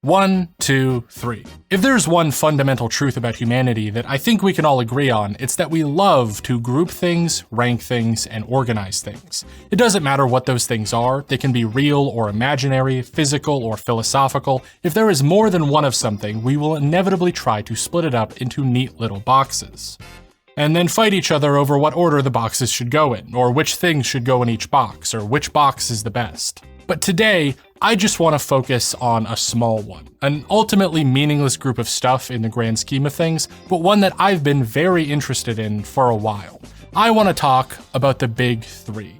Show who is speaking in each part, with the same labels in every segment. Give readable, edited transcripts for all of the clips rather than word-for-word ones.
Speaker 1: 1, 2, 3. If there's one fundamental truth about humanity that I think we can all agree on, it's that we love to group things, rank things, and organize things. It doesn't matter what those things are, they can be real or imaginary, physical or philosophical. If there is more than one of something, we will inevitably try to split it up into neat little boxes. And then fight each other over what order the boxes should go in, or which things should go in each box, or which box is the best. But today, I just want to focus on a small one, an ultimately meaningless group of stuff in the grand scheme of things, but one that I've been very interested in for a while. I want to talk about the Big Three.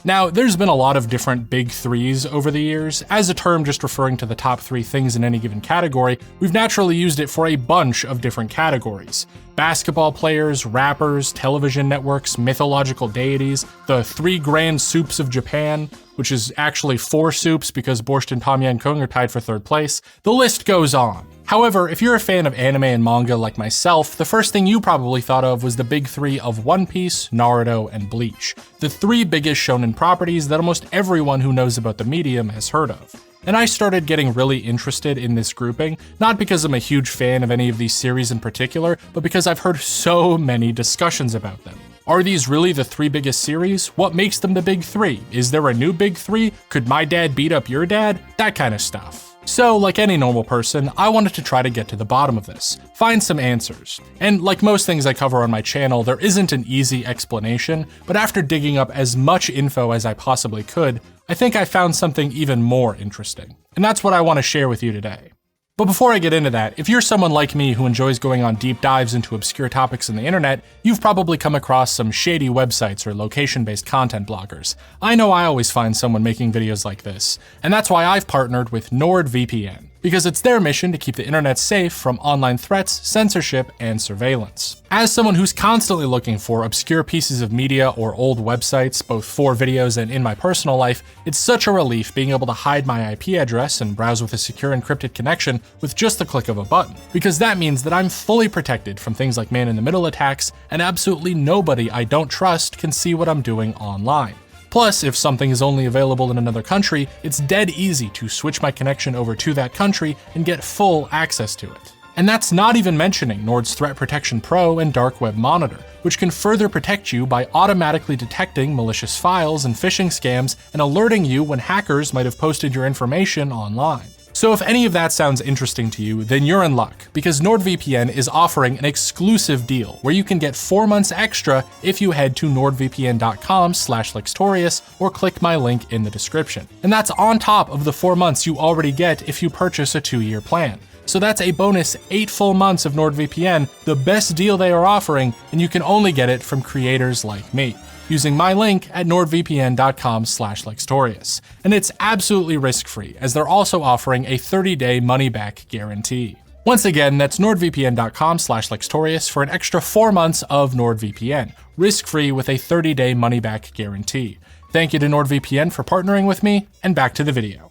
Speaker 1: Now, there's been a lot of different Big Threes over the years. As a term just referring to the top 3 things in any given category, we've naturally used it for a bunch of different categories. Basketball players, rappers, television networks, mythological deities, the 3 grand soups of Japan, which is actually 4 soups because Borscht and Tom Yam Goong are tied for 3rd place. The list goes on. However, if you're a fan of anime and manga like myself, the first thing you probably thought of was the Big Three of One Piece, Naruto, and Bleach, the 3 biggest shonen properties that almost everyone who knows about the medium has heard of. And I started getting really interested in this grouping, not because I'm a huge fan of any of these series in particular, but because I've heard so many discussions about them. Are these really the 3 biggest series? What makes them the Big Three? Is there a new Big Three? Could my dad beat up your dad? That kind of stuff. So, like any normal person, I wanted to try to get to the bottom of this, find some answers. And like most things I cover on my channel, there isn't an easy explanation, but after digging up as much info as I possibly could, I think I found something even more interesting. And that's what I want to share with you today. But before I get into that, if you're someone like me who enjoys going on deep dives into obscure topics on the internet, you've probably come across some shady websites or location-based content bloggers. I know I always find someone making videos like this, and that's why I've partnered with NordVPN, because it's their mission to keep the internet safe from online threats, censorship, and surveillance. As someone who's constantly looking for obscure pieces of media or old websites, both for videos and in my personal life, it's such a relief being able to hide my IP address and browse with a secure encrypted connection with just the click of a button, because that means that I'm fully protected from things like man-in-the-middle attacks, and absolutely nobody I don't trust can see what I'm doing online. Plus, if something is only available in another country, it's dead easy to switch my connection over to that country and get full access to it. And that's not even mentioning Nord's Threat Protection Pro and Dark Web Monitor, which can further protect you by automatically detecting malicious files and phishing scams and alerting you when hackers might have posted your information online. So if any of that sounds interesting to you, then you're in luck, because NordVPN is offering an exclusive deal where you can get 4 months extra if you head to nordvpn.com/Lextorias or click my link in the description. And that's on top of the 4 months you already get if you purchase a 2-year plan. So that's a bonus 8 full months of NordVPN, the best deal they are offering, and you can only get it from creators like me, using my link at nordvpn.com/Lextorias. And it's absolutely risk-free, as they're also offering a 30-day money-back guarantee. Once again, that's nordvpn.com/Lextorias for an extra 4 months of NordVPN, risk-free with a 30-day money-back guarantee. Thank you to NordVPN for partnering with me, and back to the video.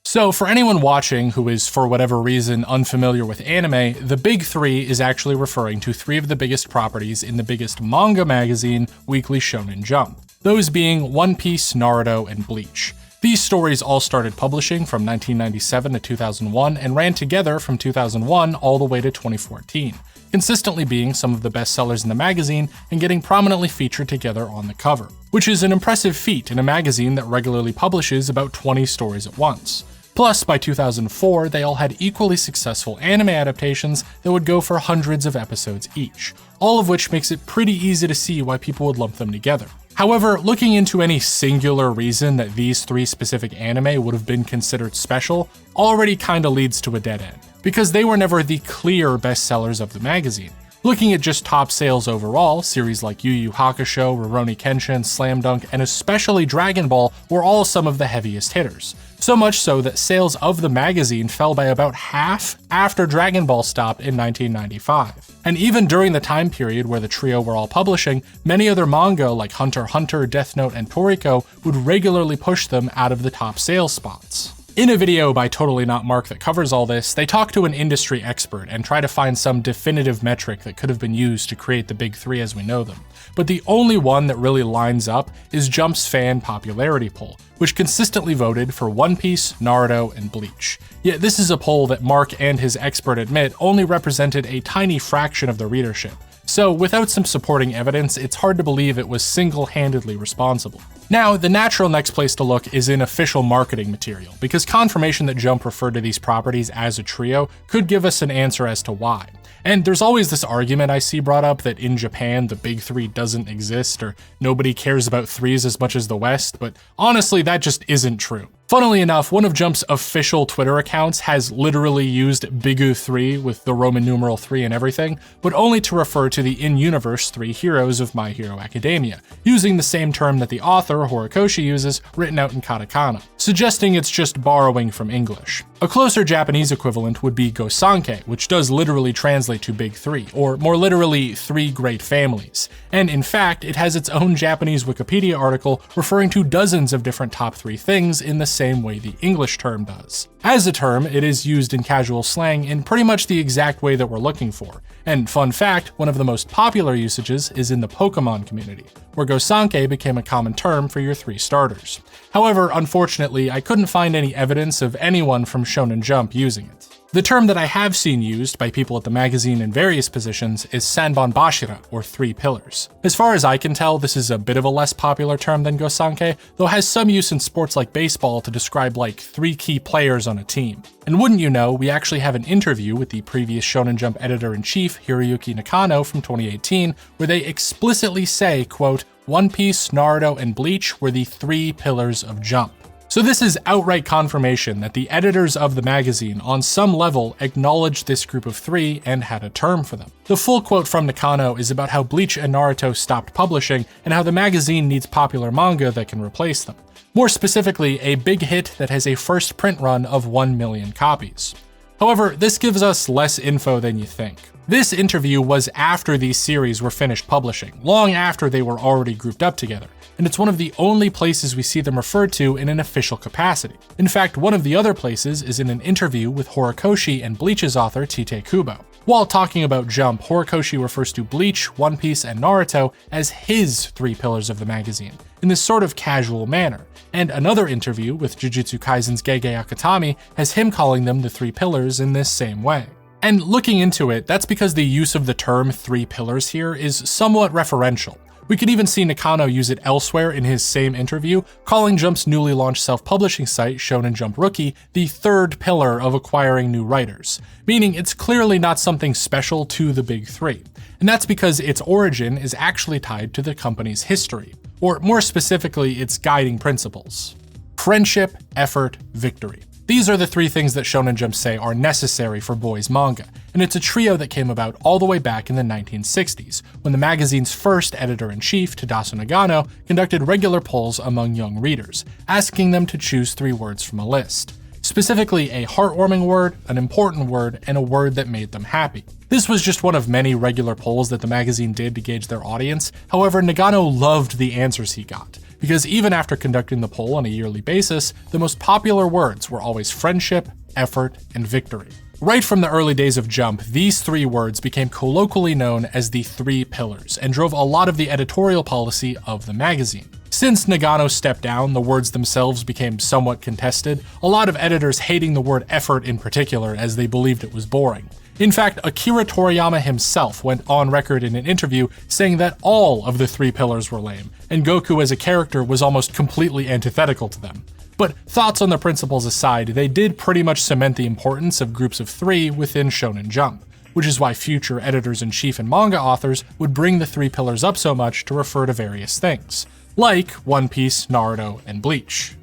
Speaker 1: So for anyone watching who is, for whatever reason, unfamiliar with anime, the Big Three is actually referring to 3 of the biggest properties in the biggest manga magazine, Weekly Shonen Jump. Those being One Piece, Naruto, and Bleach. These stories all started publishing from 1997 to 2001 and ran together from 2001 all the way to 2014, consistently being some of the best sellers in the magazine and getting prominently featured together on the cover, which is an impressive feat in a magazine that regularly publishes about 20 stories at once. Plus, by 2004, they all had equally successful anime adaptations that would go for hundreds of episodes each, all of which makes it pretty easy to see why people would lump them together. However, looking into any singular reason that these 3 specific anime would have been considered special already kinda leads to a dead end, because they were never the clear bestsellers of the magazine. Looking at just top sales overall, series like Yu Yu Hakusho, Rurouni Kenshin, Slam Dunk, and especially Dragon Ball were all some of the heaviest hitters. So much so that sales of the magazine fell by about half after Dragon Ball stopped in 1995. And even during the time period where the trio were all publishing, many other manga like Hunter x Hunter, Death Note, and Toriko would regularly push them out of the top sales spots. In a video by Totally Not Mark that covers all this, they talk to an industry expert and try to find some definitive metric that could have been used to create the big three as we know them. But the only one that really lines up is Jump's fan popularity poll, which consistently voted for One Piece, Naruto, and Bleach. Yet this is a poll that Mark and his expert admit only represented a tiny fraction of the readership. So without some supporting evidence, it's hard to believe it was single-handedly responsible. Now, the natural next place to look is in official marketing material, because confirmation that Jump referred to these properties as a trio could give us an answer as to why. And there's always this argument I see brought up that in Japan, the big three doesn't exist, or nobody cares about threes as much as the West, but honestly, that just isn't true. Funnily enough, one of Jump's official Twitter accounts has literally used Bigu 3 with the Roman numeral 3 and everything, but only to refer to the in-universe three heroes of My Hero Academia, using the same term that the author, Horikoshi, uses, written out in katakana, suggesting it's just borrowing from English. A closer Japanese equivalent would be Gosanke, which does literally translate to Big Three, or more literally, three great families. And in fact, it has its own Japanese Wikipedia article referring to dozens of different top three things in the same way the English term does. As a term, it is used in casual slang in pretty much the exact way that we're looking for. And fun fact, one of the most popular usages is in the Pokemon community, where Gosanke became a common term for your three starters. However, unfortunately, I couldn't find any evidence of anyone from Shonen Jump using it. The term that I have seen used by people at the magazine in various positions is Sanban Bashira, or three pillars. As far as I can tell, this is a bit of a less popular term than Gosanke, though has some use in sports like baseball to describe like three key players on a team. And wouldn't you know, we actually have an interview with the previous Shonen Jump editor-in-chief, Hiroyuki Nakano, from 2018, where they explicitly say, quote, One Piece, Naruto, and Bleach were the three pillars of Jump. So this is outright confirmation that the editors of the magazine on some level acknowledged this group of three and had a term for them. The full quote from Nakano is about how Bleach and Naruto stopped publishing and how the magazine needs popular manga that can replace them. More specifically, a big hit that has a first print run of 1 million copies. However, this gives us less info than you think. This interview was after these series were finished publishing, long after they were already grouped up together, and it's one of the only places we see them referred to in an official capacity. In fact, one of the other places is in an interview with Horikoshi and Bleach's author Tite Kubo. While talking about Jump, Horikoshi refers to Bleach, One Piece, and Naruto as his three pillars of the magazine, in this sort of casual manner. And another interview with Jujutsu Kaisen's Gege Akutami has him calling them the three pillars in this same way. And looking into it, that's because the use of the term three pillars here is somewhat referential. We could even see Nakano use it elsewhere in his same interview, calling Jump's newly launched self-publishing site, Shonen Jump Rookie, the third pillar of acquiring new writers, meaning it's clearly not something special to the big three. And that's because its origin is actually tied to the company's history, or more specifically, its guiding principles. Friendship, effort, victory. These are the three things that Shonen Jump say are necessary for boys manga, and it's a trio that came about all the way back in the 1960s, when the magazine's first editor-in-chief, Tadasu Nagano, conducted regular polls among young readers, asking them to choose three words from a list. Specifically, a heartwarming word, an important word, and a word that made them happy. This was just one of many regular polls that the magazine did to gauge their audience. However, Nagano loved the answers he got, because even after conducting the poll on a yearly basis, the most popular words were always friendship, effort, and victory. Right from the early days of Jump, these three words became colloquially known as the three pillars and drove a lot of the editorial policy of the magazine. Since Nagano stepped down, the words themselves became somewhat contested, a lot of editors hating the word effort in particular as they believed it was boring. In fact, Akira Toriyama himself went on record in an interview saying that all of the three pillars were lame, and Goku as a character was almost completely antithetical to them. But thoughts on the principles aside, they did pretty much cement the importance of groups of three within Shonen Jump, which is why future editors-in-chief and manga authors would bring the three pillars up so much to refer to various things, like One Piece, Naruto, and Bleach.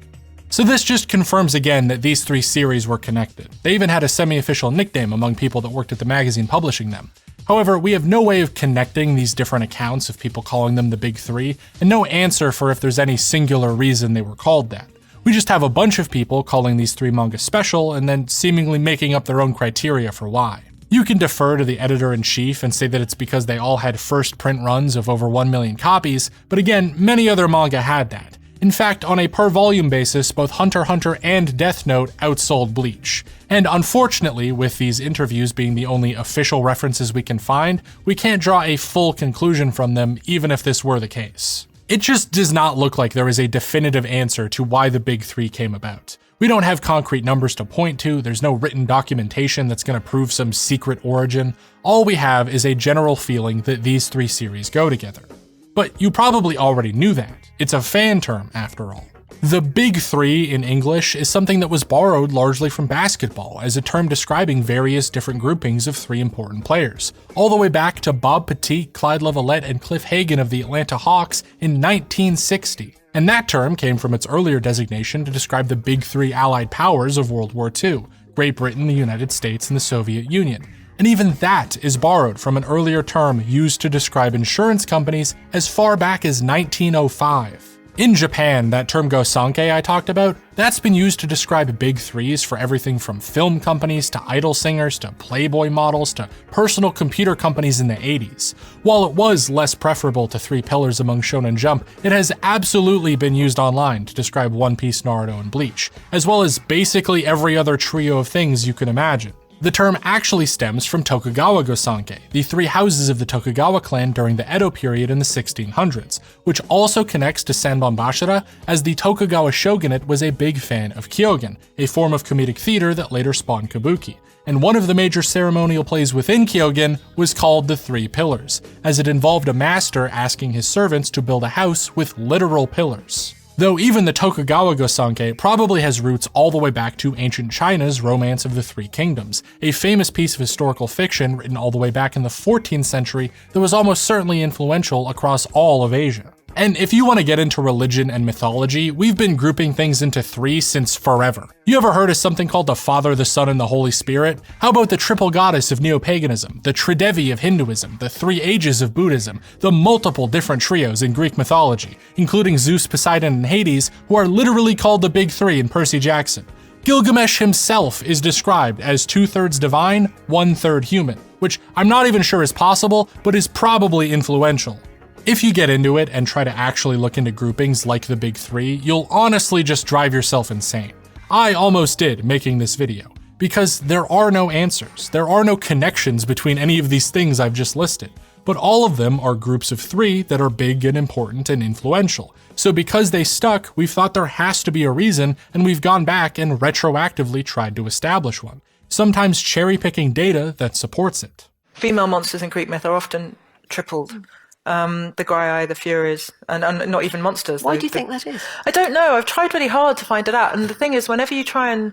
Speaker 1: So this just confirms again that these three series were connected. They even had a semi-official nickname among people that worked at the magazine publishing them. However, we have no way of connecting these different accounts of people calling them the big three, and no answer for if there's any singular reason they were called that. We just have a bunch of people calling these three manga special and then seemingly making up their own criteria for why. You can defer to the editor-in-chief and say that it's because they all had first print runs of over 1 million copies, but again, many other manga had that. In fact, on a per volume basis, both Hunter x Hunter and Death Note outsold Bleach. And unfortunately, with these interviews being the only official references we can find, we can't draw a full conclusion from them even if this were the case. It just does not look like there is a definitive answer to why the Big Three came about. We don't have concrete numbers to point to, there's no written documentation that's going to prove some secret origin. All we have is a general feeling that these three series go together. But you probably already knew that. It's a fan term, after all. The Big Three in English is something that was borrowed largely from basketball as a term describing various different groupings of three important players, all the way back to Bob Pettit, Clyde Levalette, and Cliff Hagan of the Atlanta Hawks in 1960. And that term came from its earlier designation to describe the big three allied powers of World War II, Great Britain, the United States, and the Soviet Union. And even that is borrowed from an earlier term used to describe insurance companies as far back as 1905. In Japan, that term Gosanke I talked about, that's been used to describe big threes for everything from film companies to idol singers to Playboy models to personal computer companies in the 80s. While it was less preferable to three pillars among Shonen Jump, it has absolutely been used online to describe One Piece, Naruto, and Bleach, as well as basically every other trio of things you can imagine. The term actually stems from Tokugawa Gosanke, the three houses of the Tokugawa clan during the Edo period in the 1600s, which also connects to Sanbon Bashira, as the Tokugawa shogunate was a big fan of Kyogen, a form of comedic theater that later spawned kabuki. And one of the major ceremonial plays within Kyogen was called The Three Pillars, as it involved a master asking his servants to build a house with literal pillars. Though even the Tokugawa Gosanke probably has roots all the way back to ancient China's Romance of the Three Kingdoms, a famous piece of historical fiction written all the way back in the 14th century that was almost certainly influential across all of Asia. And if you want to get into religion and mythology, we've been grouping things into three since forever. You ever heard of something called the Father, the Son, and the Holy Spirit? How about the triple goddess of neo-paganism, the Tridevi of Hinduism, the three ages of Buddhism, the multiple different trios in Greek mythology, including Zeus, Poseidon, and Hades, who are literally called the Big Three in Percy Jackson. Gilgamesh himself is described as 2/3 divine, 1/3 human, which I'm not even sure is possible, but is probably influential. If you get into it and try to actually look into groupings like the Big Three, you'll honestly just drive yourself insane. I almost did making this video, because there are no answers. There are no connections between any of these things I've just listed, but all of them are groups of three that are big and important and influential. So because they stuck, we've thought there has to be a reason, and we've gone back and retroactively tried to establish one, sometimes cherry-picking data that supports it.
Speaker 2: Female monsters in Greek myth are often tripled. The Graiai, the Furies, and not even monsters.
Speaker 3: Why do you think that is?
Speaker 2: I don't know. I've tried really hard to find it out. And the thing is, whenever you try and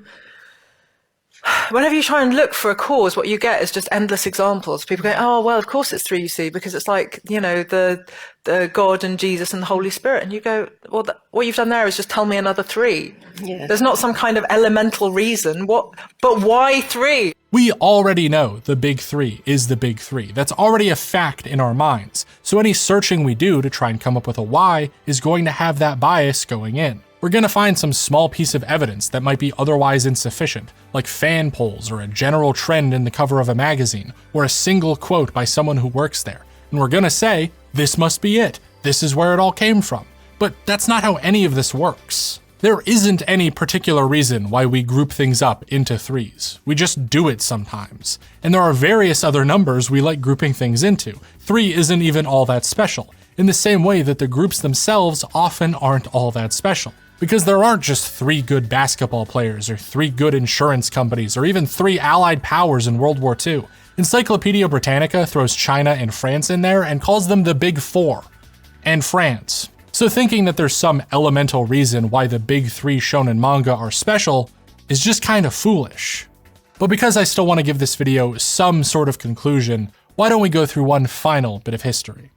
Speaker 2: look for a cause, what you get is just endless examples. People go, oh, well, of course it's three, you see, because it's like, you know, the God and Jesus and the Holy Spirit. And you go, well, what you've done there is just tell me another three.
Speaker 3: Yeah.
Speaker 2: There's not some kind of elemental reason. But why three?
Speaker 1: We already know the Big Three is the Big Three. That's already a fact in our minds. So any searching we do to try and come up with a why is going to have that bias going in. We're going to find some small piece of evidence that might be otherwise insufficient, like fan polls or a general trend in the cover of a magazine, or a single quote by someone who works there. And we're going to say, this must be it. This is where it all came from. But that's not how any of this works. There isn't any particular reason why we group things up into threes. We just do it sometimes. And there are various other numbers we like grouping things into. 3 isn't even all that special, in the same way that the groups themselves often aren't all that special. Because there aren't just 3 good basketball players, or 3 good insurance companies, or even 3 allied powers in World War II. Encyclopedia Britannica throws China and France in there and calls them the Big Four. And France. So thinking that there's some elemental reason why the Big 3 shonen manga are special is just kind of foolish. But because I still want to give this video some sort of conclusion, why don't we go through one final bit of history?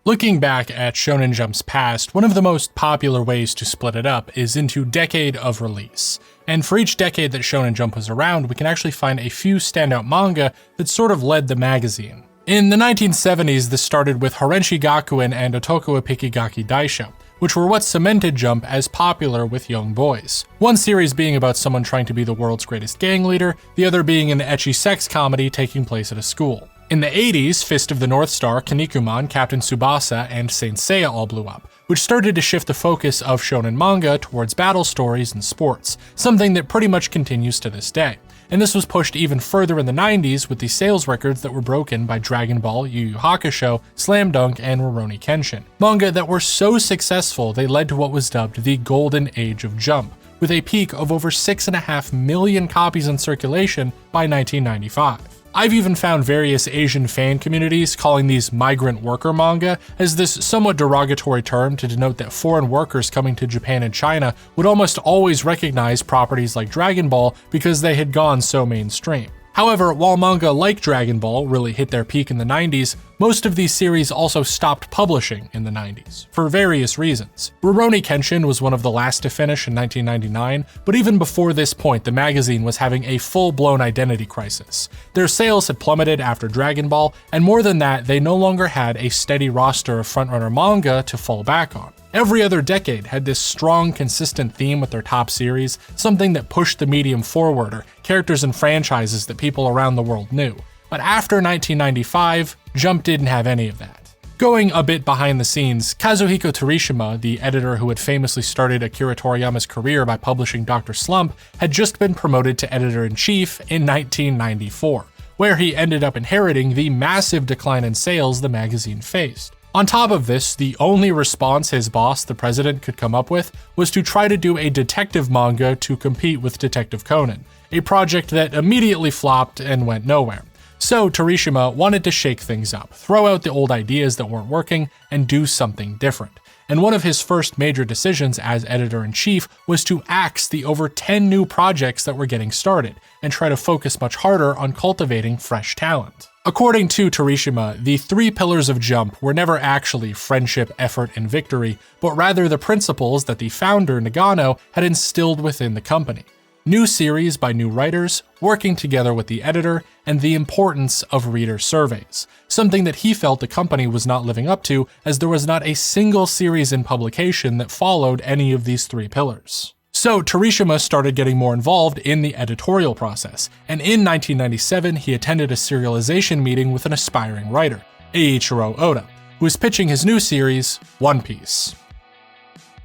Speaker 1: Looking back at Shonen Jump's past, one of the most popular ways to split it up is into decade of release. And for each decade that Shonen Jump was around, we can actually find a few standout manga that sort of led the magazine. In the 1970s, this started with Horenshi Gakuen and Otoku Ipikigaki Daisho, which were what cemented Jump as popular with young boys. One series being about someone trying to be the world's greatest gang leader, the other being an ecchi sex comedy taking place at a school. In the 80s, Fist of the North Star, Kinnikuman, Captain Tsubasa, and Saint Seiya all blew up, which started to shift the focus of shonen manga towards battle stories and sports, something that pretty much continues to this day. And this was pushed even further in the 90s with the sales records that were broken by Dragon Ball, Yu Yu Hakusho, Slam Dunk, and Rurouni Kenshin. Manga that were so successful they led to what was dubbed the Golden Age of Jump, with a peak of over 6.5 million copies in circulation by 1995. I've even found various Asian fan communities calling these migrant worker manga as this somewhat derogatory term to denote that foreign workers coming to Japan and China would almost always recognize properties like Dragon Ball because they had gone so mainstream. However, while manga like Dragon Ball really hit their peak in the 90s, most of these series also stopped publishing in the 90s, for various reasons. Rurouni Kenshin was one of the last to finish in 1999, but even before this point, the magazine was having a full-blown identity crisis. Their sales had plummeted after Dragon Ball, and more than that, they no longer had a steady roster of frontrunner manga to fall back on. Every other decade had this strong, consistent theme with their top series, something that pushed the medium forward, or characters and franchises that people around the world knew. But after 1995, Jump didn't have any of that. Going a bit behind the scenes, Kazuhiko Terishima, the editor who had famously started Akira Toriyama's career by publishing Dr. Slump, had just been promoted to editor-in-chief in 1994, where he ended up inheriting the massive decline in sales the magazine faced. On top of this, the only response his boss, the president, could come up with was to try to do a detective manga to compete with Detective Conan, a project that immediately flopped and went nowhere. So Terishima wanted to shake things up, throw out the old ideas that weren't working, and do something different. And one of his first major decisions as editor-in-chief was to axe the over 10 new projects that were getting started, and try to focus much harder on cultivating fresh talent. According to Terishima, the 3 pillars of Jump were never actually friendship, effort, and victory, but rather the principles that the founder, Nagano, had instilled within the company. New series by new writers, working together with the editor, and the importance of reader surveys, something that he felt the company was not living up to as there was not a single series in publication that followed any of these 3 pillars. So Terishima started getting more involved in the editorial process, and in 1997 he attended a serialization meeting with an aspiring writer, Eiichiro Oda, who was pitching his new series, One Piece.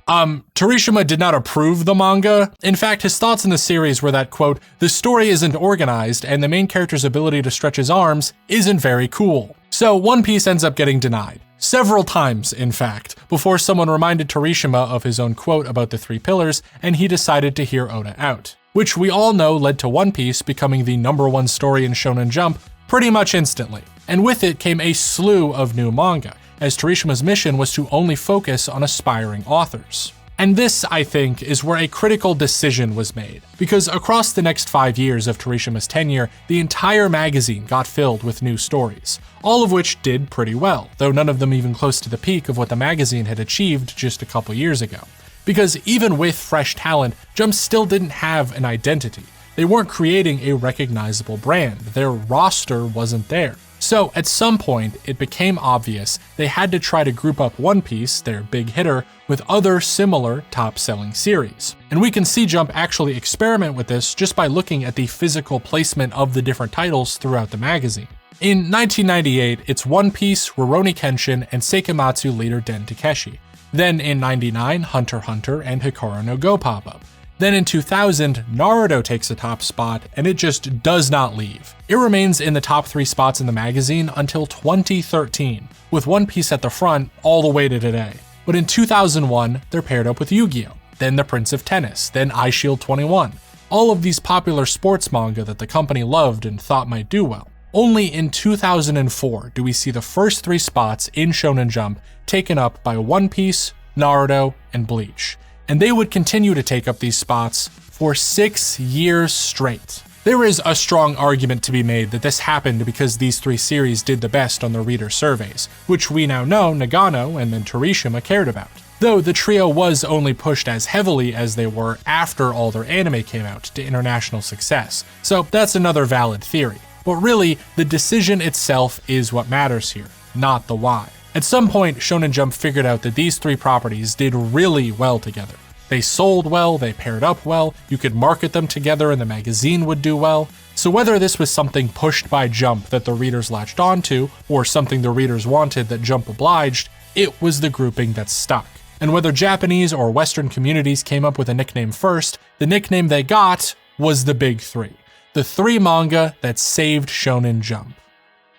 Speaker 1: Terishima did not approve the manga. In fact, his thoughts in the series were that, quote, the story isn't organized and the main character's ability to stretch his arms isn't very cool. So One Piece ends up getting denied. Several times, in fact, before someone reminded Terishima of his own quote about the 3 pillars, and he decided to hear Oda out. Which we all know led to One Piece becoming the #1 story in Shonen Jump pretty much instantly. And with it came a slew of new manga, as Terishima's mission was to only focus on aspiring authors. And this, I think, is where a critical decision was made, because across the next 5 years of Terishima's tenure, the entire magazine got filled with new stories, all of which did pretty well, though none of them even close to the peak of what the magazine had achieved just a couple years ago. Because even with fresh talent, Jump still didn't have an identity. They weren't creating a recognizable brand, their roster wasn't there. So at some point, it became obvious they had to try to group up One Piece, their big hitter, with other similar top-selling series. And we can see Jump actually experiment with this just by looking at the physical placement of the different titles throughout the magazine. In 1998, it's One Piece, Rurouni Kenshin, and Seikamatsu leader Den Takeshi. Then in 99, Hunter x Hunter and Hikaru no Go pop up. Then in 2000, Naruto takes a top spot, and it just does not leave. It remains in the top 3 spots in the magazine until 2013, with One Piece at the front all the way to today. But in 2001, they're paired up with Yu-Gi-Oh!, then The Prince of Tennis, then Eyeshield 21. All of these popular sports manga that the company loved and thought might do well. Only in 2004 do we see the first 3 spots in Shonen Jump taken up by One Piece, Naruto, and Bleach. And they would continue to take up these spots for 6 years straight. There is a strong argument to be made that this happened because these 3 series did the best on the reader surveys, which we now know Nagano and then Terishima cared about. Though the trio was only pushed as heavily as they were after all their anime came out to international success, so that's another valid theory. But really, the decision itself is what matters here, not the why. At some point, Shonen Jump figured out that these 3 properties did really well together. They sold well, they paired up well, you could market them together and the magazine would do well. So whether this was something pushed by Jump that the readers latched onto, or something the readers wanted that Jump obliged, it was the grouping that stuck. And whether Japanese or Western communities came up with a nickname first, the nickname they got was the Big Three. The three manga that saved Shonen Jump.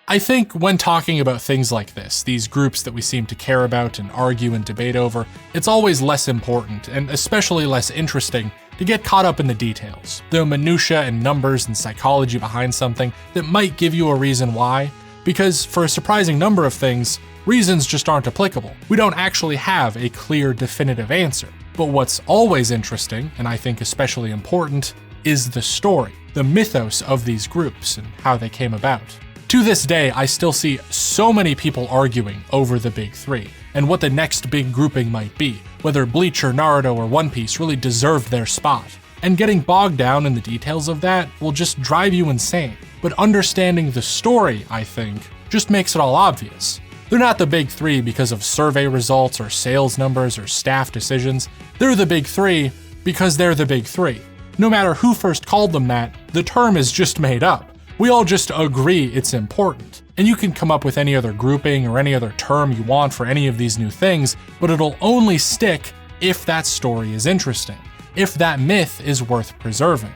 Speaker 1: I think when talking about things like this, these groups that we seem to care about and argue and debate over, it's always less important, and especially less interesting, to get caught up in the details, the minutiae and numbers and psychology behind something that might give you a reason why, because for a surprising number of things, reasons just aren't applicable. We don't actually have a clear, definitive answer. But what's always interesting, and I think especially important, is the story, the mythos of these groups and how they came about. To this day, I still see so many people arguing over the Big Three, and what the next big grouping might be, whether Bleach or Naruto or One Piece really deserved their spot. And getting bogged down in the details of that will just drive you insane. But understanding the story, I think, just makes it all obvious. They're not the Big Three because of survey results or sales numbers or staff decisions. They're the Big Three because they're the Big Three. No matter who first called them that, the term is just made up. We all just agree it's important. And you can come up with any other grouping or any other term you want for any of these new things, but it'll only stick if that story is interesting, if that myth is worth preserving.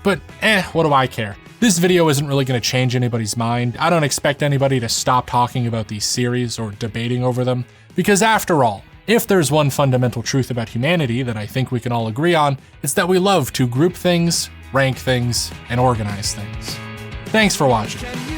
Speaker 1: But what do I care? This video isn't really going to change anybody's mind. I don't expect anybody to stop talking about these series or debating over them, because after all, if there's one fundamental truth about humanity that I think we can all agree on, it's that we love to group things, rank things, and organize things. Thanks for watching.